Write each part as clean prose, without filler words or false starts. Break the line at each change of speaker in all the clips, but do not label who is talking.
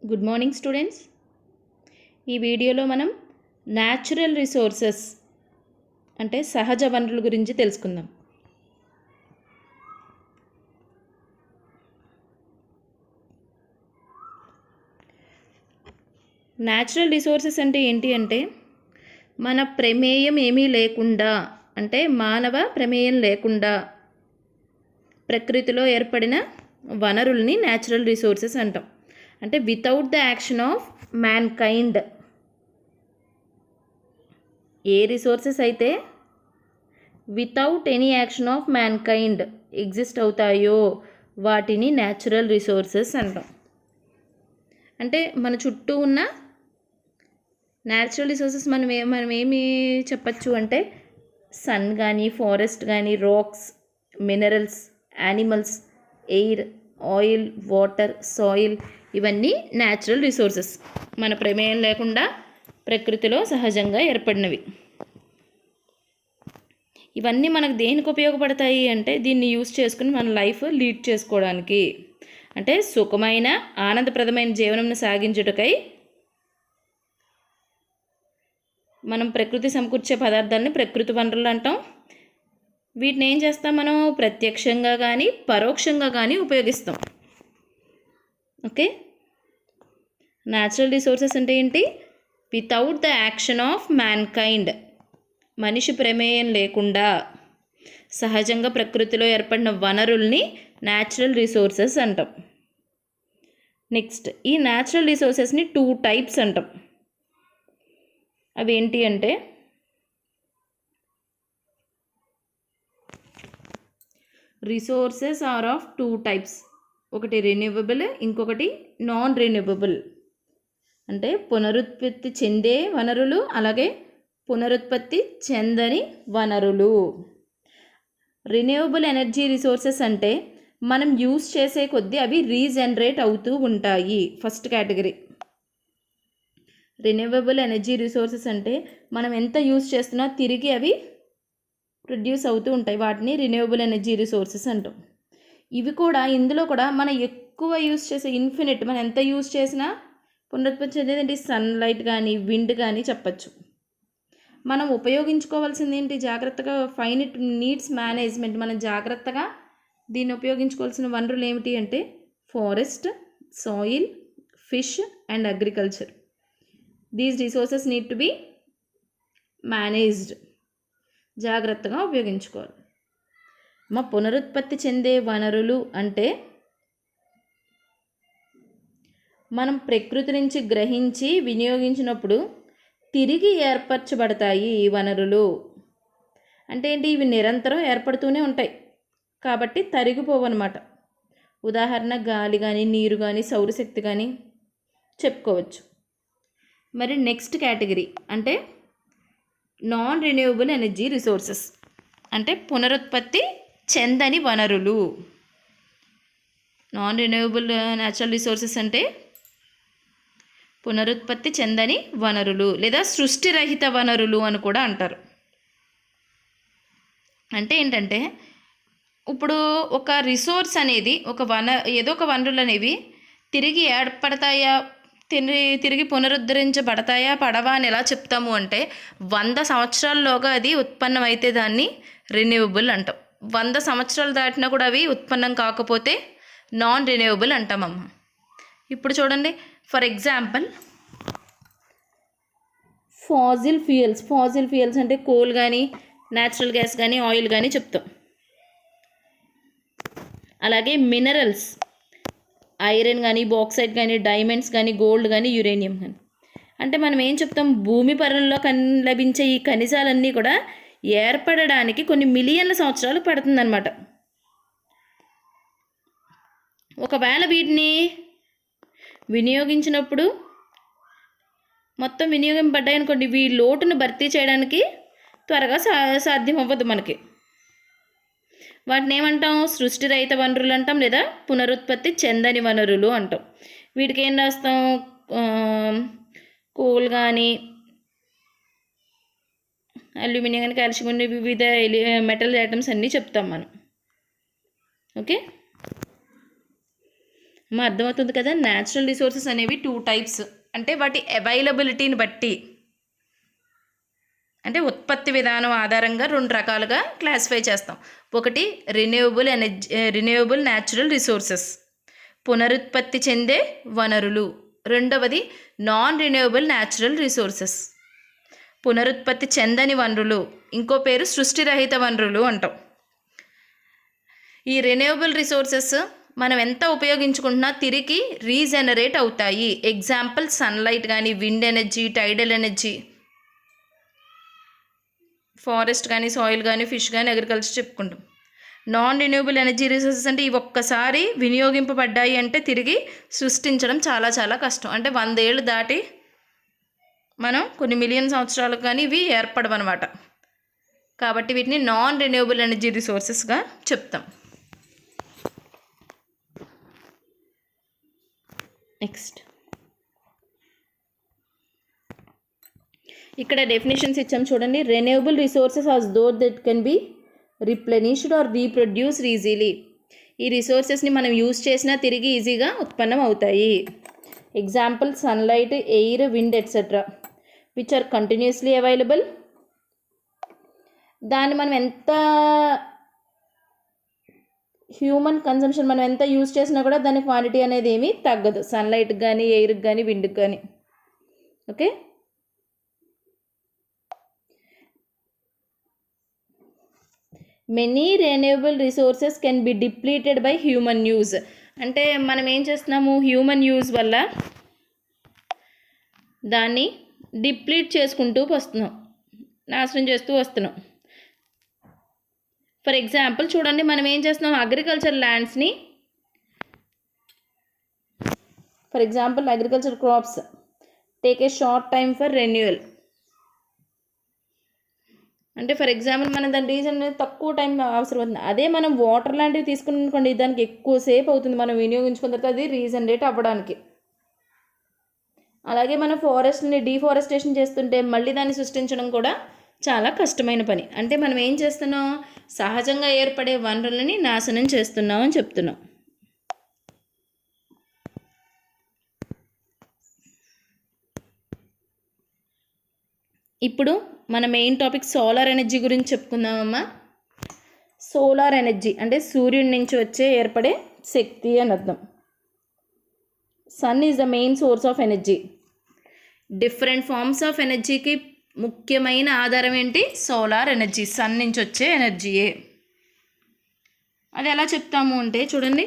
Good morning students. ఈ వీడియోలో మనం న్యాచురల్ రిసోర్సెస్ అంటే సహజ వనరుల గురించి తెలుసుకుందాం. న్యాచురల్ రిసోర్సెస్ అంటే ఏంటి అంటే మన ప్రమేయం ఏమీ లేకుండా, అంటే మానవ ప్రమేయం లేకుండా ప్రకృతిలో ఏర్పడిన వనరుల్ని న్యాచురల్ రిసోర్సెస్ అంటాం. అంటే without the action of mankind ఏ రిసోర్సెస్ అయితే without any action of mankind exist అవుతాయో వాటిని న్యాచురల్ రిసోర్సెస్ అంటాం. అంటే మన చుట్టూ ఉన్న న్యాచురల్ రిసోర్సెస్ మనం ఏమి చెప్పచ్చు అంటే సన్ కానీ, ఫారెస్ట్ కానీ, rocks, minerals, animals, air, oil, water, soil, ఇవన్నీ న్యాచురల్ రిసోర్సెస్ మన ప్రమేయం లేకుండా ప్రకృతిలో సహజంగా ఏర్పడినవి. ఇవన్నీ మనకు దేనికి ఉపయోగపడతాయి అంటే దీన్ని యూజ్ చేసుకుని మన లైఫ్ లీడ్ చేసుకోవడానికి, అంటే సుఖమైన ఆనందప్రదమైన జీవనంను సాగించుటకై మనం ప్రకృతి సమకూర్చే పదార్థాలని ప్రకృతి వనరులు అంటాం. వీటిని ఏం చేస్తాం, మనం ప్రత్యక్షంగా కానీ పరోక్షంగా కానీ ఉపయోగిస్తాం. ఓకే, న్యాచురల్ రిసోర్సెస్ అంటే ఏంటి? Without the action of man kind, మనిషి ప్రమేయం లేకుండా సహజంగా ప్రకృతిలో ఏర్పడిన వనరుల్ని న్యాచురల్ రిసోర్సెస్ అంటాం. నెక్స్ట్, ఈ న్యాచురల్ రిసోర్సెస్ని 2 టైప్స్ అంటాం. అవి ఏంటి అంటే రిసోర్సెస్ ఆర్ ఆఫ్ 2 టైప్స్. ఒకటి రెన్యూవబుల్, ఇంకొకటి నాన్ రెన్యూవబుల్. అంటే పునరుత్పత్తి చెందే వనరులు, అలాగే పునరుత్పత్తి చెందని వనరులు. రెన్యూవబుల్ ఎనర్జీ రిసోర్సెస్ అంటే మనం యూజ్ చేసే కొద్దీ అవి రీజనరేట్ అవుతూ ఉంటాయి. First category renewable energy resources అంటే మనం ఎంత యూజ్ చేస్తున్నా తిరిగి అవి ప్రొడ్యూస్ అవుతూ ఉంటాయి. వాటిని రెన్యూవబుల్ ఎనర్జీ రిసోర్సెస్ అంటాం. ఇవి కూడా, ఇందులో కూడా మనం ఎక్కువ యూజ్ చేసే ఇన్ఫినిట్, మనం ఎంత యూజ్ చేసినా పునరుత్పత్తి చెందేది సన్లైట్ కానీ, విండ్ కానీ చెప్పచ్చు. మనం ఉపయోగించుకోవాల్సింది ఏంటి? జాగ్రత్తగా ఫైనైట్ నీడ్స్ మేనేజ్మెంట్. మనం జాగ్రత్తగా దీన్ని ఉపయోగించుకోవాల్సిన వనరులు ఏమిటి అంటే forest, soil, fish and agriculture. These resources need to be managed. జాగ్రత్తగా ఉపయోగించుకోవాలి. మా పునరుత్పత్తి చెందే వనరులు అంటే మనం ప్రకృతి నుంచి గ్రహించి వినియోగించినప్పుడు తిరిగి ఏర్పరచబడతాయి ఈ వనరులు. అంటే ఏంటి? ఇవి నిరంతరం ఏర్పడుతూనే ఉంటాయి కాబట్టి తరిగిపోవన్నమాట. ఉదాహరణ గాలి కానీ, నీరు కానీ, సౌరశక్తి కానీ చెప్పుకోవచ్చు. మరి నెక్స్ట్ కేటగిరీ అంటే నాన్ రెన్యూవబుల్ ఎనర్జీ రిసోర్సెస్, అంటే పునరుత్పత్తి చెందని వనరులు. నాన్ రెన్యూవబుల్ న్యాచురల్ రిసోర్సెస్ అంటే పునరుత్పత్తి చెందని వనరులు లేదా సృష్టిరహిత వనరులు అని కూడా అంటారు. అంటే ఏంటంటే ఇప్పుడు ఒక రిసోర్స్ అనేది ఏదో ఒక వనరులు అనేవి తిరిగి ఏర్పడతాయా, తిరిగి పునరుద్ధరించబడతాయా పడవా అని ఎలా చెప్తాము అంటే 100 సంవత్సరాల్లోగా అది ఉత్పన్నం అయితే దాన్ని రెన్యూవబుల్ అంటాం. 100 సంవత్సరాలు దాటినా కూడా అవి ఉత్పన్నం కాకపోతే నాన్ రెన్యూవబుల్ అంటామమ్మ. ఇప్పుడు చూడండి, ఫర్ ఎగ్జాంపుల్ ఫాజిల్ ఫ్యూయల్స్ అంటే కోల్ కానీ, న్యాచురల్ గ్యాస్ కానీ, ఆయిల్ కానీ చెప్తాం. అలాగే మినరల్స్, ఐరన్ కానీ, బాక్సైట్ కానీ, డైమండ్స్ కానీ, గోల్డ్ కానీ, యురేనియం కానీ. అంటే మనం ఏం చెప్తాం, భూమి పరంలో లభించే ఈ ఖనిజాలన్నీ కూడా ఏర్పడడానికి కొన్ని మిలియన్ల సంవత్సరాలు పడుతుందన్నమాట. ఒకవేళ వీటిని వినియోగించినప్పుడు మొత్తం వినియోగింపబడ్డాయి అనుకోండి, ఈ లోటును భర్తీ చేయడానికి త్వరగా సాధ్యం అవ్వదు మనకి. వాటిని ఏమంటాం? సృష్టిరహిత వనరులు అంటాం లేదా పునరుత్పత్తి చెందని వనరులు అంటాం. వీటికి ఏం రాస్తాం? కోల్ కానీ, అల్యూమినియం కానీ, కాల్షియం కానీ, వివిధ మెటల్ ఐటమ్స్ అన్నీ చెప్తాం మనం. ఓకే, అర్థమవుతుంది కదా. న్యాచురల్ రిసోర్సెస్ అనేవి 2 టైప్స్, అంటే వాటి అవైలబిలిటీని బట్టి, అంటే ఉత్పత్తి విధానం ఆధారంగా 2 రకాలుగా క్లాసిఫై చేస్తాం. ఒకటి రిన్యూవబుల్ న్యాచురల్ రిసోర్సెస్, పునరుత్పత్తి చెందే వనరులు. రెండవది నాన్ రిన్యూవబుల్ న్యాచురల్ రిసోర్సెస్, పునరుత్పత్తి చెందని వనరులు, ఇంకో పేరు సృష్టిరహిత వనరులు అంటాం. ఈ రెన్యూవబుల్ రిసోర్సెస్ మనం ఎంత ఉపయోగించుకుంటున్నా తిరిగి రీజనరేట్ అవుతాయి. ఎగ్జాంపుల్ సన్లైట్ కానీ, విండ్ ఎనర్జీ, టైడల్ ఎనర్జీ, ఫారెస్ట్ కానీ, సాయిల్ కానీ, ఫిష్ కానీ, అగ్రికల్చర్ చెప్పుకుంటాం. నాన్ రిన్యూవబుల్ ఎనర్జీ రిసోర్సెస్ అంటే ఇవి ఒక్కసారి వినియోగింపబడ్డాయి అంటే తిరిగి సృష్టించడం చాలా చాలా కష్టం. అంటే 100 ఏళ్ళు దాటి మనం కొన్ని మిలియన్ సంవత్సరాలకు కానీ ఇవి ఏర్పడవన్నమాట. కాబట్టి వీటిని నాన్ రెన్యూవబుల్ ఎనర్జీ రిసోర్సెస్గా చెప్తాం. నెక్స్ట్ ఇక్కడ డెఫినేషన్స్ ఇచ్చాం చూడండి. Renewable resources are those that can be replenished or reproduced easily. ఈ రిసోర్సెస్ని మనం యూజ్ చేసినా తిరిగి ఈజీగా ఉత్పన్నం అవుతాయి. Example sunlight, air, wind etcetera which are continuously available. దాన్ని మనం ఎంత హ్యూమన్ కన్సంప్షన్ మనం ఎంత యూజ్ చేసినా కూడా దాని క్వాంటిటీ అనేది ఏమీ తగ్గదు, సన్లైట్కి కానీ, ఎయిర్కి కానీ, విండ్కి కానీ. Okay, many renewable resources can be depleted by human use. అంటే మనం ఏం చేస్తున్నాము, హ్యూమన్ యూజ్ వల్ల దాన్ని డిప్లీట్ చేసుకుంటూ వస్తున్నాం, నాశనం చేస్తూ వస్తున్నాం. ఫర్ ఎగ్జాంపుల్ చూడండి, మనం ఏం చేస్తున్నాం, అగ్రికల్చర్ ల్యాండ్స్ని, for example agriculture crops take a short time for renewal. అంటే ఫర్ ఎగ్జాంపుల్ మనం దాని రీజన్ తక్కువ టైం అవసరం అవుతుంది. అదే మనం వాటర్ లాంటివి తీసుకుని అనుకోండి, దానికి ఎక్కువసేపు అవుతుంది మనం వినియోగించుకున్న తర్వాత అది రీజనరేట్ అవ్వడానికి. అలాగే మనం ఫారెస్ట్ని డీఫారెస్టేషన్ చేస్తుంటే మళ్ళీ దాన్ని సృష్టించడం కూడా చాలా కష్టమైన పని. అంటే మనం ఏం చేస్తున్నాం, సహజంగా ఏర్పడే వనరులని నాశనం చేస్తున్నాం అని చెప్తున్నాం. ఇప్పుడు మన మెయిన్ టాపిక్ సోలార్ ఎనర్జీ గురించి చెప్పుకుందామమ్మా. సోలార్ ఎనర్జీ అంటే సూర్యుడి నుంచి వచ్చే ఏర్పడే శక్తి అని అర్థం. Sun is the main source of energy. Different forms of ఎనర్జీకి ముఖ్యమైన ఆధారం ఏంటి, సోలార్ ఎనర్జీ, సన్ నుంచి వచ్చే ఎనర్జీయే. అది ఎలా చెప్తాము అంటే చూడండి,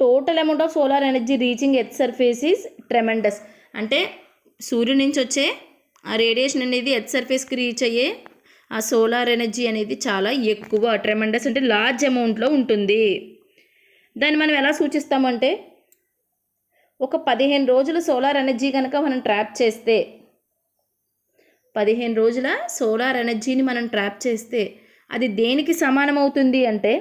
total amount of solar energy reaching earth surface is tremendous. అంటే సూర్యుడి నుంచి వచ్చే ఆ రేడియేషన్ అనేది ఎర్త్ సర్ఫేస్కి రీచ్ అయ్యే ఆ సోలార్ ఎనర్జీ అనేది చాలా ఎక్కువ, ట్రెమెండస్ అంటే లార్జ్ అమౌంట్లో ఉంటుంది. దాన్ని మనం ఎలా సూచిస్తామంటే, ఒక 15 రోజుల సోలార్ ఎనర్జీ కనుక మనం ట్రాప్ చేస్తే, 15 రోజుల సోలార్ ఎనర్జీని మనం ట్రాప్ చేస్తే అది దేనికి సమానం అవుతుంది అంటే,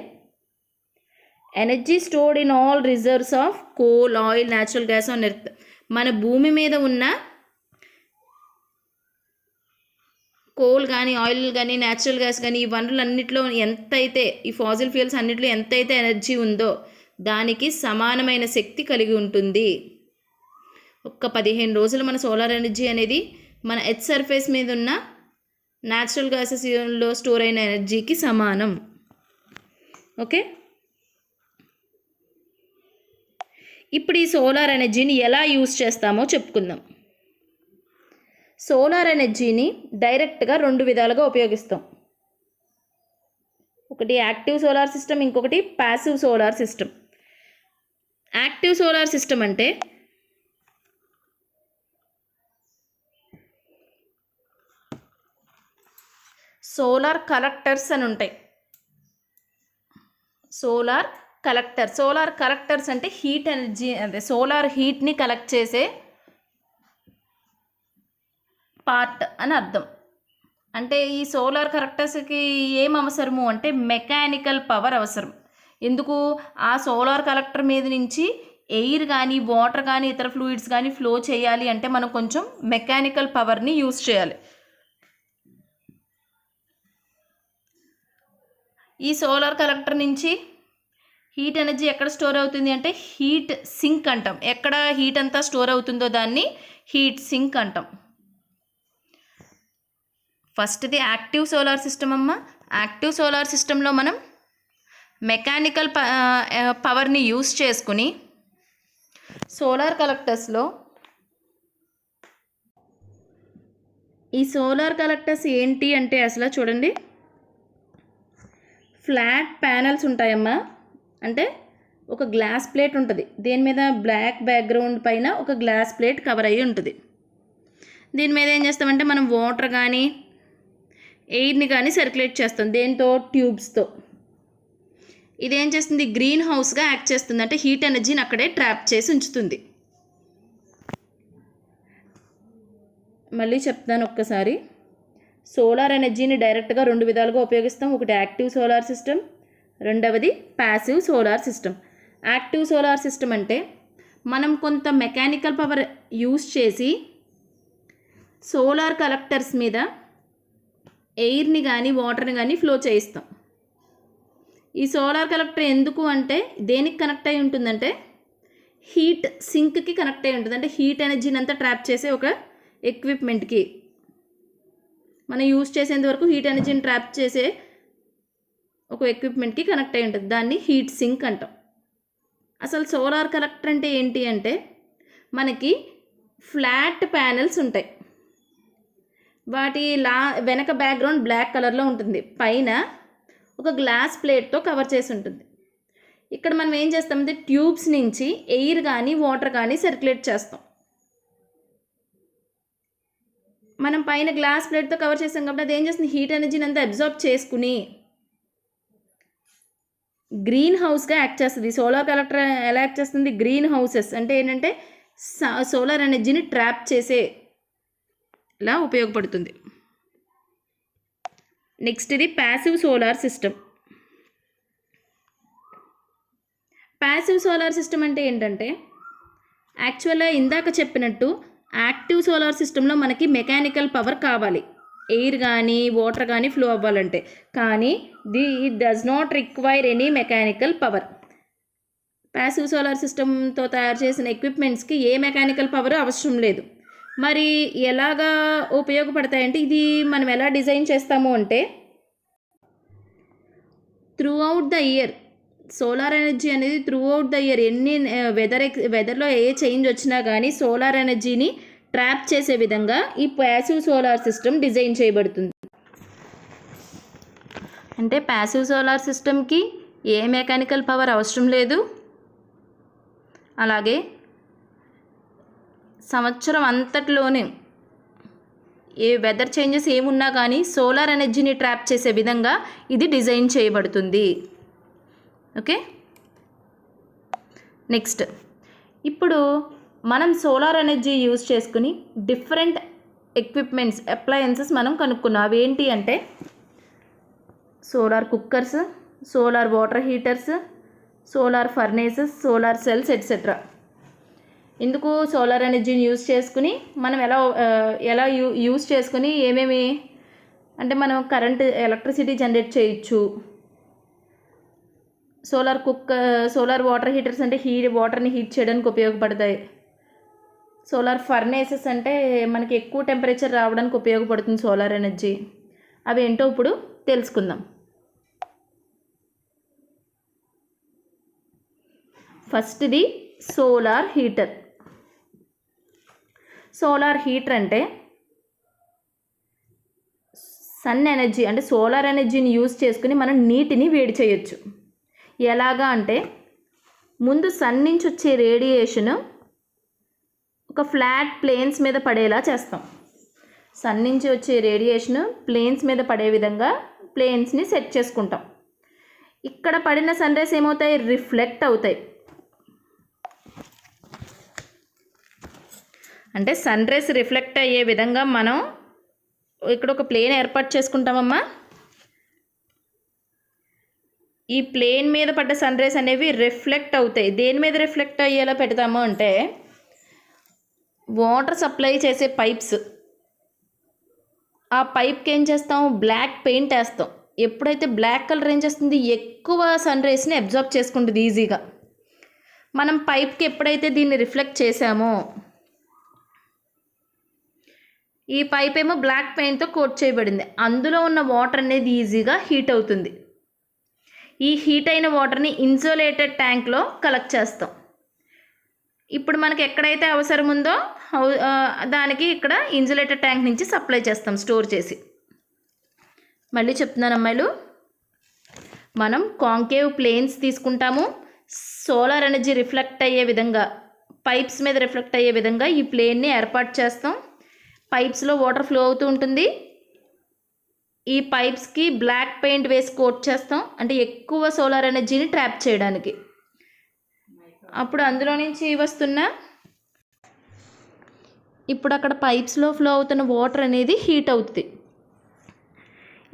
energy stored in all reserves of coal, oil, natural gas on earth. మన భూమి మీద ఉన్న కోల్ కానీ, ఆయిల్ కానీ, న్యాచురల్ గ్యాస్ కానీ, ఈ వనరులన్నింటిలో ఎంతైతే, ఈ ఫాజిల్ ఫ్యూయల్స్ అన్నింటిలో ఎంతైతే ఎనర్జీ ఉందో దానికి సమానమైన శక్తి కలిగి ఉంటుంది. ఒక్క 15 రోజులు మన సోలార్ ఎనర్జీ అనేది మన ఎర్త్ సర్ఫేస్ మీద ఉన్న న్యాచురల్ గ్యాసెస్లో స్టోర్ అయిన ఎనర్జీకి సమానం. ఓకే, ఇప్పుడు ఈ సోలార్ ఎనర్జీని ఎలా యూజ్ చేస్తామో చెప్పుకుందాం. సోలార్ ఎనర్జీని డైరెక్ట్గా 2 విధాలుగా ఉపయోగిస్తాం. ఒకటి యాక్టివ్ సోలార్ సిస్టమ్, ఇంకొకటి passive solar system. Active solar system అంటే సోలార్ కలెక్టర్స్ అని ఉంటాయి. సోలార్ కలెక్టర్స్ అంటే హీట్ ఎనర్జీ, అదే సోలార్ హీట్ని కలెక్ట్ చేసే పార్ట్ అని అర్థం. అంటే ఈ సోలార్ కలెక్టర్స్కి ఏం అవసరము అంటే మెకానికల్ పవర్ అవసరం. ఎందుకు, ఆ సోలార్ కలెక్టర్ మీద నుంచి ఎయిర్ కానీ, వాటర్ కానీ, ఇతర ఫ్లూయిడ్స్ కానీ ఫ్లో చేయాలి అంటే మనం కొంచెం మెకానికల్ పవర్ని యూజ్ చేయాలి. ఈ సోలార్ కలెక్టర్ నుంచి హీట్ ఎనర్జీ ఎక్కడ స్టోర్ అవుతుంది అంటే హీట్ సింక్ అంటాం. ఎక్కడ హీట్ అంతా స్టోర్ అవుతుందో దాన్ని హీట్ సింక్ అంటాం. ఫస్ట్ది యాక్టివ్ సోలార్ సిస్టమ్ అమ్మ. యాక్టివ్ సోలార్ సిస్టంలో మనం మెకానికల్ పవర్ని యూస్ చేసుకుని సోలార్ కలెక్టర్స్లో ఈ సోలార్ కలెక్టర్స్ ఏంటి అంటే అసలు చూడండి, ఫ్లాట్ ప్యానల్స్ ఉంటాయమ్మా. అంటే ఒక గ్లాస్ ప్లేట్ ఉంటుంది, దీని మీద బ్లాక్ బ్యాక్గ్రౌండ్ పైన ఒక గ్లాస్ ప్లేట్ కవర్ అయ్యి ఉంటుంది. దీని మీద ఏం చేస్తామంటే మనం వాటర్ కానీ ఎయిర్ని కానీ సర్క్యులేట్ చేస్తాం, దేంతో ట్యూబ్స్తో. ఇదేం చేస్తుంది, గ్రీన్ హౌస్గా యాక్ట్ చేస్తుంది. అంటే హీట్ ఎనర్జీని అక్కడే ట్రాప్ చేసి ఉంచుతుంది. మళ్ళీ చెప్తాను ఒక్కసారి. సోలార్ ఎనర్జీని డైరెక్ట్గా 2 విధాలుగా ఉపయోగిస్తాం. ఒకటి యాక్టివ్ సోలార్ సిస్టమ్, రెండవది passive solar system. Active solar system అంటే మనం కొంత మెకానికల్ పవర్ యూస్ చేసి సోలార్ కలెక్టర్స్ మీద ఎయిర్ని కానీ వాటర్ని కానీ ఫ్లో చేయిస్తాం. ఈ సోలార్ కలెక్టర్ ఎందుకు అంటే దేనికి కనెక్ట్ అయి ఉంటుందంటే హీట్ సింక్కి కనెక్ట్ అయి ఉంటుంది. అంటే హీట్ ఎనర్జీని అంతా ట్రాప్ చేసే ఒక ఎక్విప్మెంట్కి, మనం యూజ్ చేసేంత వరకు హీట్ ఎనర్జీని ట్రాప్ చేసే ఒక ఎక్విప్మెంట్కి కనెక్ట్ అయి ఉంటుంది. దాన్ని హీట్ సింక్ అంటాం. అసలు సోలార్ కలెక్టర్ అంటే ఏంటి అంటే మనకి ఫ్లాట్ ప్యానెల్స్ ఉంటాయి. వాటి వెనక బ్యాక్గ్రౌండ్ బ్లాక్ కలర్లో ఉంటుంది, పైన ఒక గ్లాస్ ప్లేట్తో కవర్ చేసి ఉంటుంది. ఇక్కడ మనం ఏం చేస్తామంటే ట్యూబ్స్ నుంచి ఎయిర్ కానీ వాటర్ కానీ సర్క్యులేట్ చేస్తాం. మనం పైన గ్లాస్ ప్లేట్తో కవర్ చేస్తాం కాబట్టి అది ఏం చేస్తుంది, హీట్ ఎనర్జీని అంతా అబ్జార్బ్ చేసుకుని గ్రీన్ హౌస్గా యాక్ట్ చేస్తుంది. సోలార్ కలెక్టర్ ఎలా యాక్ట్ చేస్తుంది, గ్రీన్ హౌసెస్ అంటే ఏంటంటే సోలార్ ఎనర్జీని ట్రాప్ చేసేలా ఉపయోగపడుతుంది. నెక్స్ట్ ఇది passive solar system. Passive solar system అంటే ఏంటంటే యాక్చువల్గా ఇందాక చెప్పినట్టు యాక్టివ్ సోలార్ సిస్టంలో మనకి మెకానికల్ పవర్ కావాలి, ఎయిర్ కానీ వాటర్ కానీ ఫ్లో అవ్వాలంటే. కానీ it does not require any mechanical power. Passive solar సిస్టంతో తయారు చేసిన ఎక్విప్మెంట్స్కి ఏ మెకానికల్ పవర్ అవసరం లేదు. మరి ఎలాగా ఉపయోగపడతాయంటే ఇది మనం ఎలా డిజైన్ చేస్తాము అంటే through out the year solar energy అనేది త్రూ అవుట్ ద ఇయర్ ఎన్ని వెదర్లో ఏ చేంజ్ వచ్చినా కానీ సోలార్ ఎనర్జీని ట్రాప్ చేసే విధంగా ఈ ప్యాసివ్ సోలార్ సిస్టమ్ డిజైన్ చేయబడుతుంది. అంటే ప్యాసివ్ సోలార్ సిస్టమ్కి ఏ మెకానికల్ పవర్ అవసరం లేదు. అలాగే సంవత్సరం అంతట్లోనే ఏ వెదర్ చేంజెస్ ఏమున్నా కానీ సోలార్ ఎనర్జీని ట్రాప్ చేసే విధంగా ఇది డిజైన్ చేయబడుతుంది. ఓకే, నెక్స్ట్ ఇప్పుడు మనం సోలార్ ఎనర్జీ యూజ్ చేసుకుని డిఫరెంట్ ఎక్విప్మెంట్స్ అప్లయన్సెస్ మనం కనుక్కున్నాం. అవి ఏంటి అంటే solar cookers, solar water heaters, solar furnaces, solar cells etcetera. ఎందుకు సోలార్ ఎనర్జీని యూజ్ చేసుకుని మనం ఎలా యూజ్ చేసుకుని ఏమేమి అంటే మనం ఎలక్ట్రిసిటీ జనరేట్ చేయొచ్చు. సోలార్ వాటర్ హీటర్స్ అంటే వాటర్ని హీట్ చేయడానికి ఉపయోగపడతాయి. సోలార్ ఫర్నేసెస్ అంటే మనకి ఎక్కువ టెంపరేచర్ రావడానికి ఉపయోగపడుతుంది సోలార్ ఎనర్జీ. అవి ఏంటో ఇప్పుడు తెలుసుకుందాం. ఫస్ట్ది సోలార్ హీటర్. సోలార్ హీటర్ అంటే సన్ ఎనర్జీ అంటే సోలార్ ఎనర్జీని యూజ్ చేసుకుని మనం నీటిని వేడి చేయొచ్చు. ఎలాగా అంటే ముందు సన్ నుంచి వచ్చే రేడియేషన్ ఒక ఫ్లాట్ ప్లేన్స్ మీద పడేలా చేస్తాం. సన్ నుంచి వచ్చే రేడియేషన్ ప్లేన్స్ మీద పడే విధంగా ప్లేన్స్ని సెట్ చేసుకుంటాం. ఇక్కడ పడిన సన్ రైస్ ఏమవుతాయి, రిఫ్లెక్ట్ అవుతాయి. అంటే సన్ రైస్ రిఫ్లెక్ట్ అయ్యే విధంగా మనం ఇక్కడ ఒక ప్లేన్ ఏర్పాటు చేసుకుంటామమ్మా. ఈ ప్లేన్ మీద పడ్డ సన్ రైస్ అనేవి రిఫ్లెక్ట్ అవుతాయి. దేని మీద రిఫ్లెక్ట్ అయ్యేలా పెడతాము అంటే వాటర్ సప్లై చేసే పైప్స్, ఆ పైప్కి ఏం చేస్తాం, బ్లాక్ పెయింట్ వేస్తాం. ఎప్పుడైతే బ్లాక్ కలర్ ఏం చేస్తుంది, ఎక్కువ సన్ రేస్ని అబ్జార్బ్ చేసుకుంటుంది ఈజీగా. మనం పైప్కి ఎప్పుడైతే దీన్ని రిఫ్లెక్ట్ చేసామో, ఈ పైప్ ఏమో బ్లాక్ పెయింట్తో కోట్ చేయబడింది, అందులో ఉన్న వాటర్ అనేది ఈజీగా హీట్ అవుతుంది. ఈ హీట్ అయిన వాటర్ని ఇన్సులేటెడ్ ట్యాంక్లో కలెక్ట్ చేస్తాం. ఇప్పుడు మనకి ఎక్కడైతే అవసరం ఉందో దానికి ఇక్కడ ఇన్సులేటెడ్ ట్యాంక్ నుంచి సప్లై చేస్తాం స్టోర్ చేసి. మళ్ళీ చెప్తున్నాను అమ్మాయిలు, మనం కాంకేవ్ ప్లేన్స్ తీసుకుంటాము. సోలార్ ఎనర్జీ రిఫ్లెక్ట్ అయ్యే విధంగా, పైప్స్ మీద రిఫ్లెక్ట్ అయ్యే విధంగా ఈ ప్లేన్ని ఏర్పాటు చేస్తాం. పైప్స్లో వాటర్ ఫ్లో అవుతూ ఉంటుంది. ఈ పైప్స్కి బ్లాక్ పెయింట్ వేసి కోట్ చేస్తాం, అంటే ఎక్కువ సోలార్ ఎనర్జీని ట్రాప్ చేయడానికి. అప్పుడు అందులో నుంచి వస్తున్న, ఇప్పుడు అక్కడ పైప్స్లో ఫ్లో అవుతున్న వాటర్ అనేది హీట్ అవుతుంది.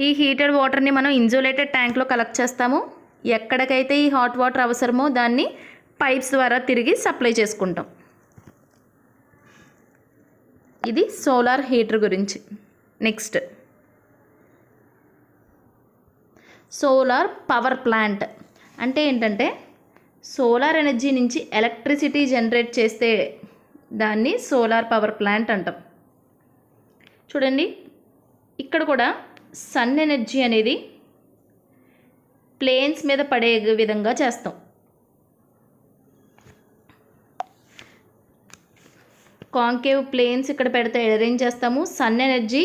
ఈ హీటెడ్ వాటర్ని మనం ఇన్సులేటెడ్ ట్యాంక్లో కలెక్ట్ చేస్తాము. ఎక్కడికైతే ఈ హాట్ వాటర్ అవసరమో దాన్ని పైప్స్ ద్వారా తిరిగి సప్లై చేసుకుంటాం. ఇది సోలార్ హీటర్ గురించి. నెక్స్ట్, సోలార్ పవర్ ప్లాంట్ అంటే ఏంటంటే, సోలార్ ఎనర్జీ నుంచి ఎలక్ట్రిసిటీ జనరేట్ చేస్తే దాన్ని సోలార్ పవర్ ప్లాంట్ అంటాం. చూడండి, ఇక్కడ కూడా సన్ ఎనర్జీ అనేది ప్లేన్స్ మీద పడే విధంగా చేస్తాం. కాంకేవ్ ప్లేన్స్ ఇక్కడ పెడితే అరేంజ్ చేస్తాము. సన్ ఎనర్జీ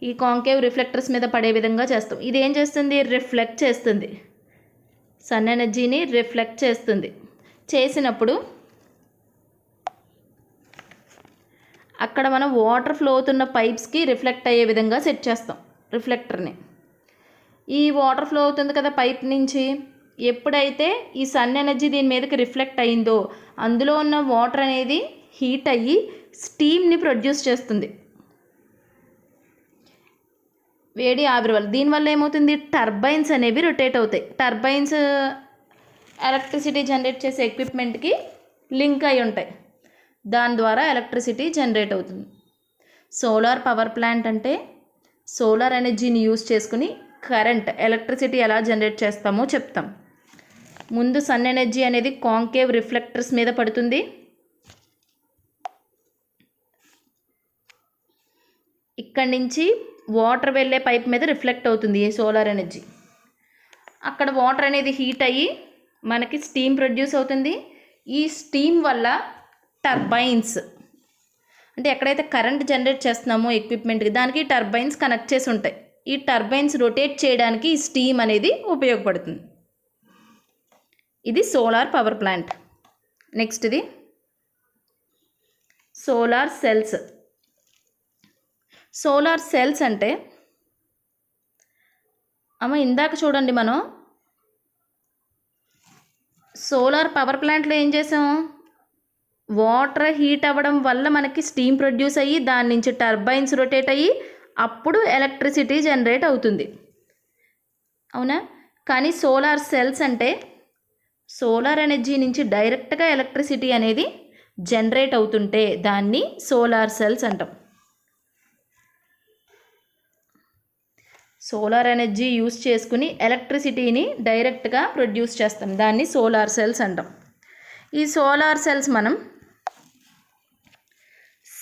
ఈ కాంకేవ్ రిఫ్లెక్టర్స్ మీద పడే విధంగా చేస్తాం. ఇది ఏం చేస్తుంది, రిఫ్లెక్ట్ చేస్తుంది. సన్ ఎనర్జీని రిఫ్లెక్ట్ చేస్తుంది. చేసినప్పుడు అక్కడ మనం వాటర్ ఫ్లో అవుతున్న పైప్స్కి రిఫ్లెక్ట్ అయ్యే విధంగా సెట్ చేస్తాం రిఫ్లెక్టర్ని. ఈ వాటర్ ఫ్లో అవుతుంది కదా పైప్ నుంచి, ఎప్పుడైతే ఈ సన్ ఎనర్జీ దీని మీదకి రిఫ్లెక్ట్ అయిందో అందులో ఉన్న వాటర్ అనేది హీట్ అయ్యి స్టీమ్ని ప్రొడ్యూస్ చేస్తుంది, వేడి ఆవిరి వల్ల. దీనివల్ల ఏమవుతుంది, టర్బైన్స్ అనేవి రొటేట్ అవుతాయి. టర్బైన్స్ ఎలక్ట్రిసిటీ జనరేట్ చేసే ఎక్విప్మెంట్కి లింక్ అయి ఉంటాయి. దాని ద్వారా ఎలక్ట్రిసిటీ జనరేట్ అవుతుంది. సోలార్ పవర్ ప్లాంట్ అంటే సోలార్ ఎనర్జీని యూజ్ చేసుకుని కరెంట్, ఎలక్ట్రిసిటీ ఎలా జనరేట్ చేస్తామో చెప్తాం. ముందు సన్ ఎనర్జీ అనేది కాంకేవ్ రిఫ్లెక్టర్స్ మీద పడుతుంది. ఇక్కడి నుంచి వాటర్ వెళ్ళే పైప్ మీద రిఫ్లెక్ట్ అవుతుంది ఈ సోలార్ ఎనర్జీ. అక్కడ వాటర్ అనేది హీట్ అయ్యి మనకి స్టీమ్ ప్రొడ్యూస్ అవుతుంది. ఈ స్టీమ్ వల్ల టర్బైన్స్, అంటే ఎక్కడైతే కరెంట్ జనరేట్ చేస్తున్నామో ఎక్విప్మెంట్కి, దానికి టర్బైన్స్ కనెక్ట్ చేసి ఉంటాయి. ఈ టర్బైన్స్ రొటేట్ చేయడానికి ఈ స్టీమ్ అనేది ఉపయోగపడుతుంది. ఇది సోలార్ పవర్ ప్లాంట్. నెక్స్ట్, ఇది సోలార్ సెల్స్. సోలార్ సెల్స్ అంటే ఇందాక చూడండి, మనం సోలార్ పవర్ ప్లాంట్లో ఏం చేసాం, వాటర్ హీట్ అవ్వడం వల్ల మనకి స్టీమ్ ప్రొడ్యూస్ అయ్యి దాని నుంచి టర్బైన్స్ రొటేట్ అయ్యి అప్పుడు ఎలక్ట్రిసిటీ జనరేట్ అవుతుంది, అవునా? కానీ సోలార్ సెల్స్ అంటే సోలార్ ఎనర్జీ నుంచి డైరెక్ట్గా ఎలక్ట్రిసిటీ అనేది జనరేట్ అవుతుంటే దాన్ని సోలార్ సెల్స్ అంటాం. సోలార్ ఎనర్జీ యూస్ చేసుకుని ఎలక్ట్రిసిటీని డైరెక్ట్గా ప్రొడ్యూస్ చేస్తాం, దాన్ని సోలార్ సెల్స్ అంటాం. ఈ సోలార్ సెల్స్ మనం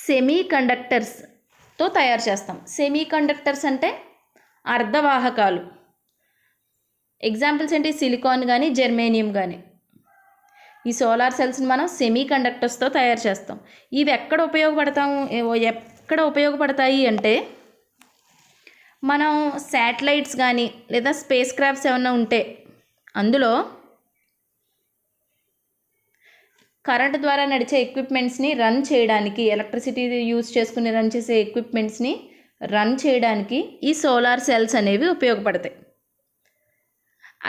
సెమీ కండక్టర్స్తో తయారు చేస్తాం. సెమీ కండక్టర్స్ అంటే అర్ధవాహకాలు. ఎగ్జాంపుల్స్ ఏంటి, సిలికాన్ కానీ జెర్మేనియం కానీ. ఈ సోలార్ సెల్స్ని మనం సెమీ కండక్టర్స్తో తయారు చేస్తాం. ఇవి ఎక్కడ ఉపయోగపడతాయి అంటే, మనం శాటిలైట్స్ కానీ లేదా స్పేస్ క్రాఫ్ట్స్ ఏమైనా ఉంటే అందులో కరెంట్ ద్వారా నడిచే ఎక్విప్మెంట్స్ని రన్ చేయడానికి, ఎలక్ట్రిసిటీ యూజ్ చేసుకుని రన్ చేసే ఎక్విప్మెంట్స్ని రన్ చేయడానికి ఈ సోలార్ సెల్స్ అనేవి ఉపయోగపడతాయి.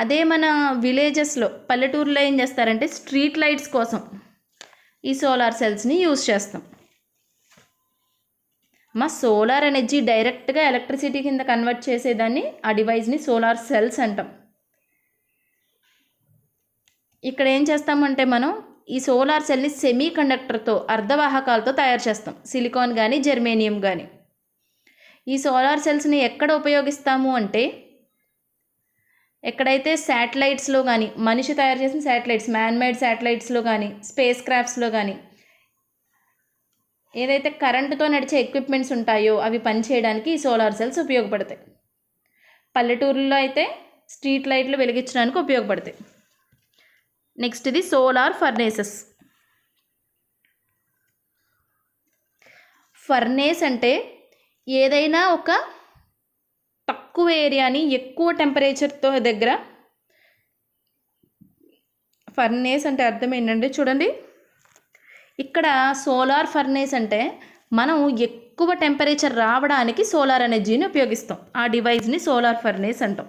అదే మన విలేజెస్లో, పల్లెటూరులో ఏం చేస్తారంటే స్ట్రీట్ లైట్స్ కోసం ఈ సోలార్ సెల్స్ని యూజ్ చేస్తాం. సోలార్ ఎనర్జీ డైరెక్ట్గా ఎలక్ట్రిసిటీ కింద కన్వర్ట్ చేసేదాన్ని, ఆ డివైస్ని సోలార్ సెల్స్ అంటాం. ఇక్కడ ఏం చేస్తామంటే మనం ఈ సోలార్ సెల్ని సెమీ కండక్టర్తో, అర్ధవాహకాలతో తయారు చేస్తాం, సిలికాన్ కానీ జెర్మేనియం కానీ. ఈ సోలార్ సెల్స్ని ఎక్కడ ఉపయోగిస్తాము అంటే ఎక్కడైతే శాటిలైట్స్లో కానీ మనిషి తయారు చేసిన శాటిలైట్స్ మ్యాన్మేడ్ శాటిలైట్స్లో కానీ స్పేస్ క్రాఫ్ట్స్లో కానీ ఏదైతే కరెంటుతో నడిచే ఎక్విప్మెంట్స్ ఉంటాయో అవి పనిచేయడానికి ఈ సోలార్ సెల్స్ ఉపయోగపడతాయి. పల్లెటూరుల్లో అయితే స్ట్రీట్ లైట్లు వెలిగించడానికి ఉపయోగపడతాయి. నెక్స్ట్ ఇది సోలార్ ఫర్నేసెస్. ఫర్నేస్ అంటే ఏదైనా ఒక తక్కువ ఏరియాని ఎక్కువ టెంపరేచర్తో దగ్గర, ఫర్నేస్ అంటే అర్థం ఏంటంటే చూడండి, ఇక్కడ సోలార్ ఫర్నేస్ అంటే మనం ఎక్కువ టెంపరేచర్ రావడానికి సోలార్ ఎనర్జీని ఉపయోగిస్తాం. ఆ డివైస్ని సోలార్ ఫర్నేస్ అంటాం.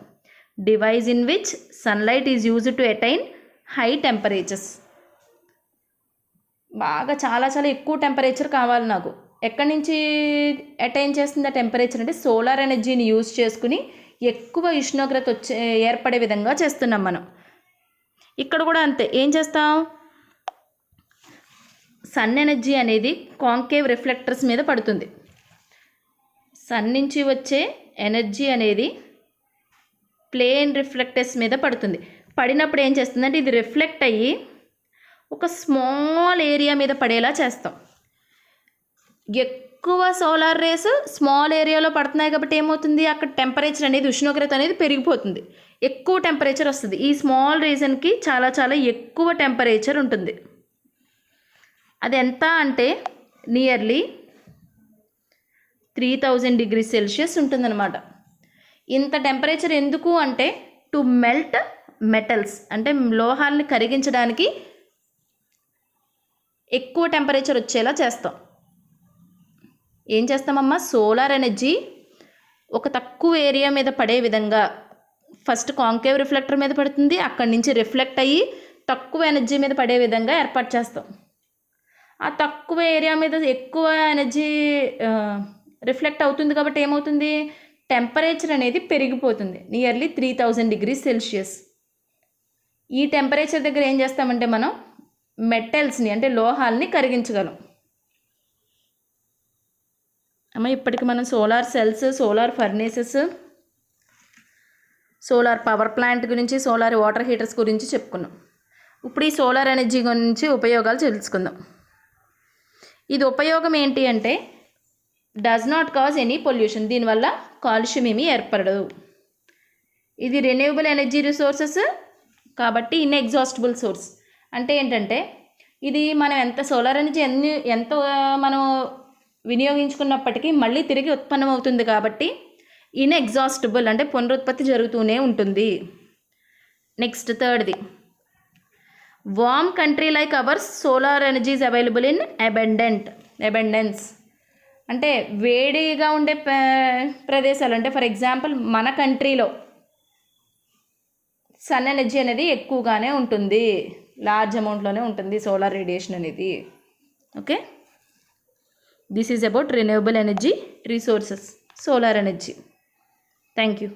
Device in which sunlight is used to attain high temperatures. బాగా చాలా చాలా ఎక్కువ టెంపరేచర్ కావాలి నాకు. ఎక్కడి నుంచి అటైన్ చేస్తుంది ఆ టెంపరేచర్ అంటే సోలార్ ఎనర్జీని యూజ్ చేసుకుని ఎక్కువ ఉష్ణోగ్రత ఏర్పడే విధంగా చేస్తున్నాం మనం. ఇక్కడ కూడా అంతే. ఏం చేస్తాం, సన్ ఎనర్జీ అనేది కాంకేవ్ రిఫ్లెక్టర్స్ మీద పడుతుంది. సన్ నుంచి వచ్చే ఎనర్జీ అనేది ప్లేన్ రిఫ్లెక్టర్స్ మీద పడుతుంది. పడినప్పుడు ఏం చేస్తుందంటే ఇది రిఫ్లెక్ట్ అయ్యి ఒక స్మాల్ ఏరియా మీద పడేలా చేస్తాం. ఎక్కువ సోలార్ రేస్ స్మాల్ ఏరియాలో పడుతున్నాయి కాబట్టి ఏమవుతుంది, అక్కడ టెంపరేచర్ అనేది ఉష్ణోగ్రత అనేది పెరిగిపోతుంది, ఎక్కువ టెంపరేచర్ వస్తుంది. ఈ స్మాల్ రీజన్కి చాలా చాలా ఎక్కువ టెంపరేచర్ ఉంటుంది. అది ఎంత అంటే నియర్లీ 3000 degrees Celsius ఉంటుందన్నమాట. ఇంత టెంపరేచర్ ఎందుకు అంటే టు మెల్ట్ మెటల్స్, అంటే లోహాలని కరిగించడానికి ఎక్కువ టెంపరేచర్ వచ్చేలా చేస్తాం. ఏం చేస్తామమ్మా, సోలార్ ఎనర్జీ ఒక తక్కువ ఏరియా మీద పడే విధంగా ఫస్ట్ కాంకేవ్ రిఫ్లెక్టర్ మీద పడుతుంది, అక్కడి నుంచి రిఫ్లెక్ట్ అయ్యి తక్కువ ఎనర్జీ మీద పడే విధంగా ఏర్పాటు చేస్తాం. ఆ తక్కువ ఏరియా మీద ఎక్కువ ఎనర్జీ రిఫ్లెక్ట్ అవుతుంది కాబట్టి ఏమవుతుంది, టెంపరేచర్ అనేది పెరిగిపోతుంది నియర్లీ 3000 degrees Celsius. ఈ టెంపరేచర్ దగ్గర ఏం చేస్తామంటే మనం మెటల్స్ని అంటే లోహాలని కరిగించగలం. అమ్మ ఇప్పటికి మనం solar cells, solar furnaces, solar power plant గురించి, సోలార్ వాటర్ హీటర్స్ గురించి చెప్పుకున్నాం. ఇప్పుడు ఈ సోలార్ ఎనర్జీ గురించి ఉపయోగాలు తెలుసుకుందాం. ఇది ఉపయోగం ఏంటి అంటే does not cause any pollution, దీనివల్ల కాలుష్యం ఏమీ ఏర్పడదు. ఇది రెన్యూవబుల్ ఎనర్జీ రిసోర్సెస్ కాబట్టి ఇన్ఎగ్జాస్టిబుల్ సోర్స్. అంటే ఏంటంటే ఇది మనం ఎంత సోలార్ ఎనర్జీ ఎంత మనం వినియోగించుకున్నప్పటికీ మళ్ళీ తిరిగి ఉత్పన్నం అవుతుంది కాబట్టి ఇన్ఎగ్జాస్టిబుల్ అంటే పునరుత్పత్తి జరుగుతూనే ఉంటుంది. నెక్స్ట్ థర్డ్ది, warm country like ours solar energy is available in abundance. అంటే వేడిగా ఉండే ప్రదేశాలు, అంటే ఫర్ ఎగ్జాంపుల్ మన కంట్రీలో సన్ ఎనర్జీ అనేది ఎక్కువగానే ఉంటుంది, లార్జ్ అమౌంట్లోనే ఉంటుంది సోలార్ రేడియేషన్ అనేది. Okay, this is about renewable energy resources, solar energy. Thank you.